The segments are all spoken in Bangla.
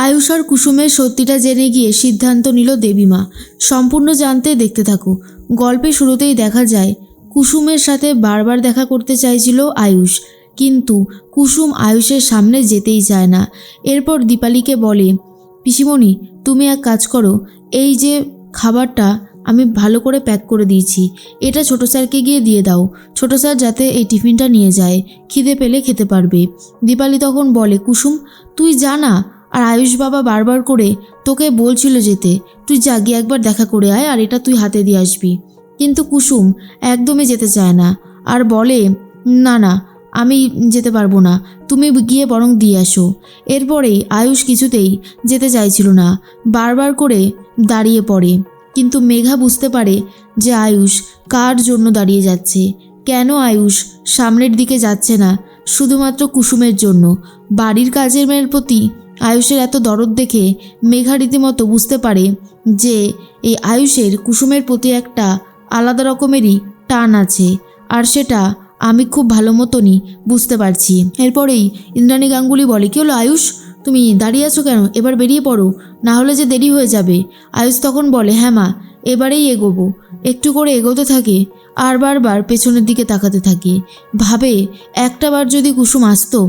আয়ুষ আর কুসুমের সত্যিটা জেনে গিয়ে সিদ্ধান্ত নিল দেবীমা। সম্পূর্ণ জানতে দেখতে থাকো। গল্পে শুরুতেই দেখা যায় কুসুমের সাথে বারবার দেখা করতে চাইছিল আয়ুষ, কিন্তু কুসুম আয়ুষের সামনে যেতেই চায় না। এরপর দীপালিকে বলে, পিসিমণি তুমি এক কাজ করো, এই যে খাবারটা আমি ভালো করে প্যাক করে দিয়েছি, এটা ছোটো স্যারকে গিয়ে দিয়ে দাও। ছোটো স্যার যাতে এই টিফিনটা নিয়ে যায়, খিদে পেলে খেতে পারবে। দীপালি তখন বলে, কুসুম তুই জানা, আর আয়ুষ বাবা বারবার করে তোকে বলছিল যেতে, তুই যা গিয়ে একবার দেখা করে আয় আর এটা তুই হাতে দিয়ে আসবি। কিন্তু কুসুম একদমই যেতে চায় না আর বলে, না না আমি যেতে পারবো না, তুমি গিয়ে বরং দিয়ে আসো। এরপরেই আয়ুষ কিছুতেই যেতে চাইছিল না, বারবার করে দাঁড়িয়ে পড়ে। কিন্তু মেঘা বুঝতে পারে যে আয়ুষ কার জন্য দাঁড়িয়ে যাচ্ছে, কেন আয়ুষ সামনের দিকে যাচ্ছে না, শুধুমাত্র কুসুমের জন্য। বাড়ির কাজের মেয়ের প্রতি আয়ুষের এত দরদ দেখে মেঘা রীতিমতো বুঝতে পারে যে এই আয়ুষের কুসুমের প্রতি একটা আলাদা রকমেরই টান আছে, আর সেটা আমি খুব ভালো মতনই বুঝতে পারছি। এরপরেই ইন্দ্রাণী গাঙ্গুলি বলে, কি হলো আয়ুষ, তুমি দাঁড়িয়ে আছো কেন? এবার বেরিয়ে পড়ো, না হলে যে দেরি হয়ে যাবে। আয়ুষ তখন বলে, হ্যাঁ মা, এবারেই এগোবো। একটু করে এগোতে থাকে আর বারবার পেছনের দিকে তাকাতে থাকে, ভাবে একটাবার যদি কুসুম আসতো।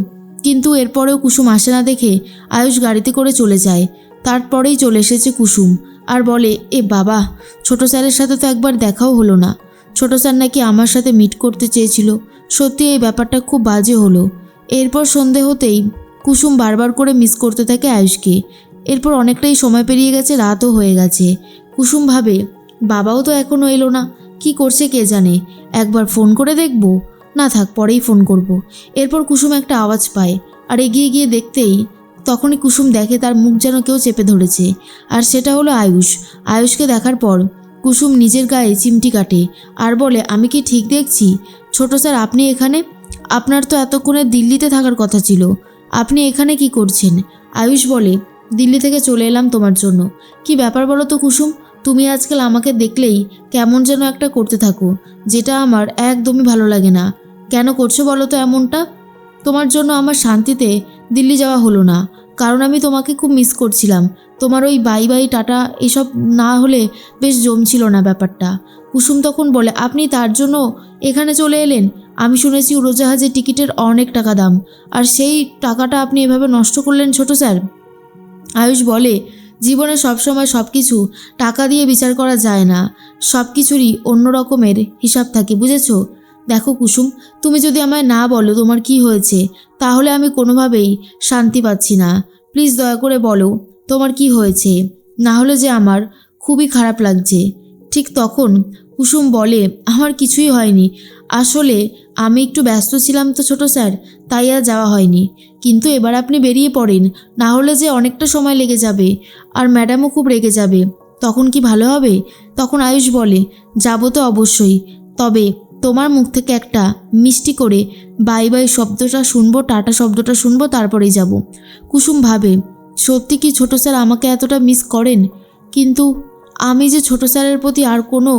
কিন্তু এরপরেও কুসুম আসে না দেখে আয়ুষ গাড়িতে করে চলে যায়। তারপরেই চলে এসেছে কুসুম আর বলে, এ বাবা, ছোটো স্যারের সাথে তো একবার দেখাও হলো না। ছোটো স্যার নাকি আমার সাথে মিট করতে চেয়েছিল, সত্যি এই ব্যাপারটা খুব বাজে হলো। এরপর সন্ধে হতেই কুসুম বারবার করে মিস করতে থাকে আয়ুষকে। এরপর অনেকটাই সময় পেরিয়ে গেছে, রাতও হয়ে গেছে। কুসুম ভাবে, বাবাও তো এখনও এলো না, কি করছে কে জানে, একবার ফোন করে দেখব। না থাক, পরেই ফোন করব। এরপর কুসুম একটা আওয়াজ পায় আর এগিয়ে গিয়ে দেখতেই তখনই কুসুম দেখে তার মুখ যেন কেউ চেপে ধরেছে, আর সেটা হলো আয়ুষ। আয়ুষকে দেখার পর কুসুম নিজের গায়ে চিমটি কাটে আর বলে, আমি কি ঠিক দেখছি? ছোটো স্যার আপনি এখানে? আপনার তো এতক্ষণে দিল্লিতে থাকার কথা ছিল, আপনি এখানে কি করছেন? আয়ুষ বলে, দিল্লি থেকে চলে এলাম তোমার জন্য। কি ব্যাপার বলো তো কুসুম, তুমি আজকাল আমাকে দেখলেই কেমন যেন একটা করতে থাকো, যেটা আমার একদমই ভালো লাগে না। কেন করছো বলো তো এমনটা? তোমার জন্য আমার শান্তিতে দিল্লি যাওয়া হলো না, কারণ আমি তোমাকে খুব মিস করছিলাম। তোমার ওই বাই বাই টাটা এসব না হলে বেশ জমছিল না ব্যাপারটা। কুসুম তখন বলে, আপনি তার জন্য এখানে চলে এলেন? আমি শুনেছি উড়োজাহাজের টিকিটের অনেক টাকা দাম, আর সেই টাকাটা আপনি এভাবে নষ্ট করলেন ছোটো স্যার। আয়ুষ বলে, জীবনে সবসময় সব কিছু টাকা দিয়ে বিচার করা যায় না, সব কিছুরই অন্য রকমের হিসাব থাকে, বুঝেছো? দেখো কুসুম, তুমি যদি আমায় না বলো তোমার কি হয়েছে, তাহলে আমি কোনোভাবেই শান্তি পাচ্ছি না। প্লিজ দয়া করে বলো তোমার কি হয়েছে, না হলে যে আমার খুবই খারাপ লাগছে। ঠিক তখন কুসুম বলে, আমার কিছুই হয়নি, আসলে আমি একটু ব্যস্ত ছিলাম তো ছোটো স্যার, তাই আর যাওয়া হয়নি। কিন্তু এবার আপনি বেরিয়ে পড়েন, না হলে যে অনেকটা সময় লেগে যাবে, আর ম্যাডামও খুব রেগে যাবে, তখন কি ভালো হবে? তখন আয়ুষ বলে, যাবো তো অবশ্যই, তবে তোমার মুখ থেকে একটা মিষ্টি করে বাই বাই শব্দটা শুনবো, টাটা শব্দটা শুনবো, তারপরেই যাব। কুসুম ভাবে, সত্যি কি ছোটো স্যার আমাকে এতটা মিস করেন? কিন্তু আমি যে ছোটো স্যারের প্রতি আর কোনো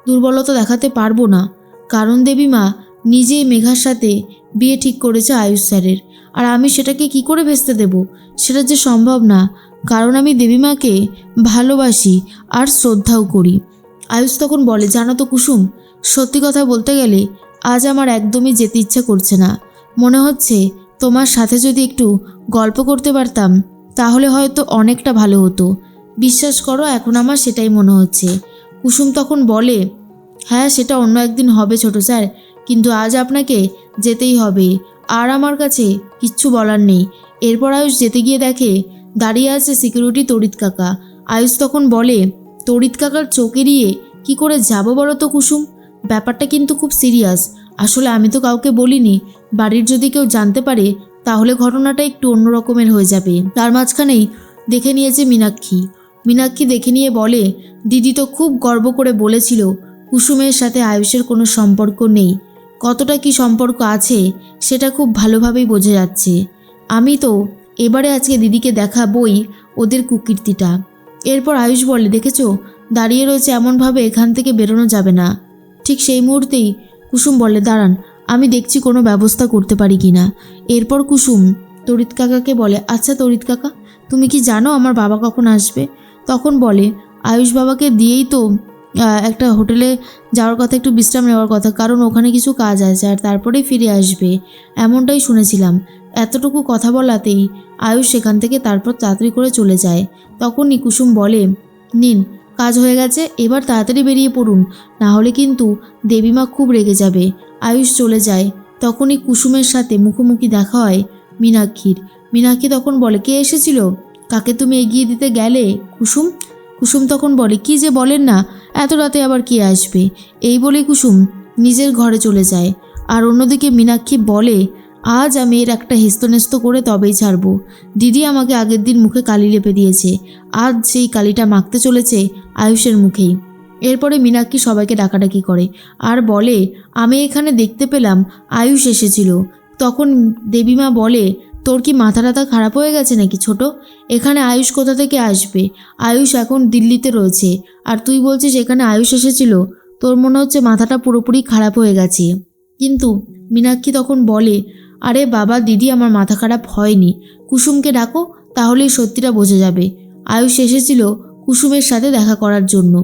দুর্বলতা দেখাতে পারবো না, কারণ দেবীমা নিজেই মেঘার সাথে বিয়ে ঠিক করেছে আয়ুষ স্যারের, আর আমি সেটাকে কি করে ভেস্তে দেব? সেটা যে সম্ভব না, কারণ আমি দেবীমাকে ভালোবাসি আর শ্রদ্ধাও করি। আয়ুষ তখন বলে, জানো তো কুসুম, সত্যি কথা বলতে গেলে আজ আমার একদমই যেতে ইচ্ছা করছে না। মনে হচ্ছে তোমার সাথে যদি একটু গল্প করতে পারতাম তাহলে হয়তো অনেকটা ভালো হতো। বিশ্বাস করো, এখন আমার সেটাই মনে হচ্ছে। কুসুম তখন বলে, হ্যাঁ সেটা অন্য একদিন হবে ছোটো স্যার, কিন্তু আজ আপনাকে যেতেই হবে, আর আমার কাছে কিচ্ছু বলার নেই। এরপর আয়ুষ যেতে গিয়ে দেখে দাঁড়িয়ে আছে সিকিউরিটি তড়িৎ কাকা। আয়ুষ তখন বলে, তড়িৎ কাকার চোখ এড়িয়ে কী করে যাবো বলো তো কুসুম? ব্যাপারটা কিন্তু খুব সিরিয়াস। আসলে আমি তো কাউকে বলিনি, বাড়ির যদি কেউ জানতে পারে তাহলে ঘটনাটা একটু অন্য রকমের হয়ে যাবে। তার মাঝখানেই দেখে নিয়েছে মীনাক্ষী। মীনাক্ষী দেখে নিয়ে বলে, দিদি তো খুব গর্ব করে বলেছিল কুসুমের সাথে আয়ুষের কোনো সম্পর্ক নেই। কতটা কি সম্পর্ক আছে সেটা খুব ভালোভাবেই বোঝা যাচ্ছে। আমি তো এবারে আজকে দিদিকে দেখাবই ওদের কুকীর্তিটা। এরপর আয়ুষ বলে, দেখেছো দাঁড়িয়ে রয়েছে এমনভাবে, এখান থেকে বেরোনো যাবে না। ঠিক সেই মুহূর্তেই কুসুম বলে, দাঁড়ান আমি দেখছি কোনো ব্যবস্থা করতে পারি কি না। এরপর কুসুম তড়িৎ কাকাকে বলে, আচ্ছা তড়িৎ কাকা, তুমি কি জানো আমার বাবা কখন আসবে? তখন বলে, আয়ুষ বাবাকে দিয়েই তো একটা হোটেলে যাওয়ার কথা, একটু বিশ্রাম নেওয়ার কথা, কারণ ওখানে কিছু কাজ আছে আর তারপরেই ফিরে আসবে, এমনটাই শুনেছিলাম। এতটুকু কথা বলাতেই আয়ুষ সেখান থেকে তারপর তাড়াতাড়ি করে চলে যায়। তখনই কুসুম বলে, নিন, কাজ হয়ে গেছে, এবার তাড়াতাড়ি বেরিয়ে পড়ুন, না হলে কিন্তু দেবীমা খুব রেগে যাবে। আয়ুষ চলে যায়। তখনই কুসুমের সাথে মুখোমুখি দেখা হয় মীনাক্ষীর। মীনাক্ষী তখন বলে, কে এসেছিল? কাকে তুমি এগিয়ে দিতে গেলে কুসুম? কুসুম তখন বলে, কি যে বলেন না, এত রাতে আবার কে আসবে? এই বলে কুসুম নিজের ঘরে চলে যায়। আর অন্যদিকে মীনাক্ষী বলে, আজ আমি এর একটা হেস্তনেস্ত করে তবেই ছাড়বো। দিদি আমাকে আগের দিন মুখে কালি লেপে দিয়েছে, আজ সেই কালিটা মাখতে চলেছে আয়ুষের মুখেই। এরপরে মীনাক্ষী সবাইকে ডাকাডাকি করে আর বলে, আমি এখানে দেখতে পেলাম আয়ুষ এসেছিল। তখন দেবীমা বলে, তোর কি মাথা টাথা খারাপ হয়ে গেছে নাকি ছোট? এখানে আয়ুষ কোথা থেকে আসবে? আয়ুষ এখন দিল্লিতে রয়েছে, আর তুই বলছিস এখানে আয়ুষ এসেছিল? তোর মনে হচ্ছে মাথাটা পুরোপুরি খারাপ হয়ে গেছে। কিন্তু মীনাক্ষী তখন বলে, আরে বাবা দিদি, আমার মাথা খারাপ হয়নি, কুসুমকে ডাকো, তাহলেই সত্যিটা বোঝা যাবে। আয়ুষ এসেছিল কুসুমের সাথে দেখা করার জন্য।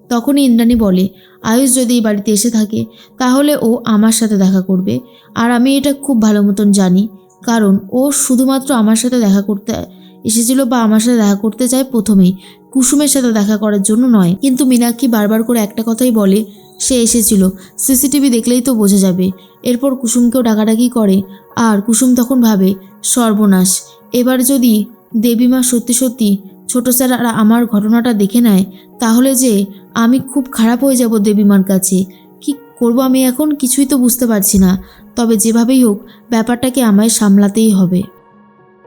তখনই ইন্দ্রাণী বলে, আয়ুষ যদি এই বাড়িতে এসে থাকে তাহলে ও আমার সাথে দেখা করবে, আর আমি এটা খুব ভালো মতন জানি, কারণ ও শুধুমাত্র আমার সাথে দেখা করতে এসেছিল বা আমার সাথে দেখা করতে চায় প্রথমেই, কুসুমের সাথে দেখা করার জন্য নয়। কিন্তু মীনাক্ষী বারবার করে একটা কথাই বলে, সে এসেছিল, সিসিটিভি দেখলেই তো বোঝা যাবে। এরপর কুসুমকেও ডাকাডাকি করে, আর কুসুম তখন ভাবে, সর্বনাশ, এবার যদি দেবীমা সত্যি সত্যি ছোট স্যার আর আমার ঘটনাটা দেখে নেয়, তাহলে যে আমি খুব খারাপ হয়ে যাব দেবীমার কাছে। কি করব আমি এখন কিছুই তো বুঝতে পারছি না। তবে যেভাবেই হোক ব্যাপারটাকে আমায় সামলাতেই হবে।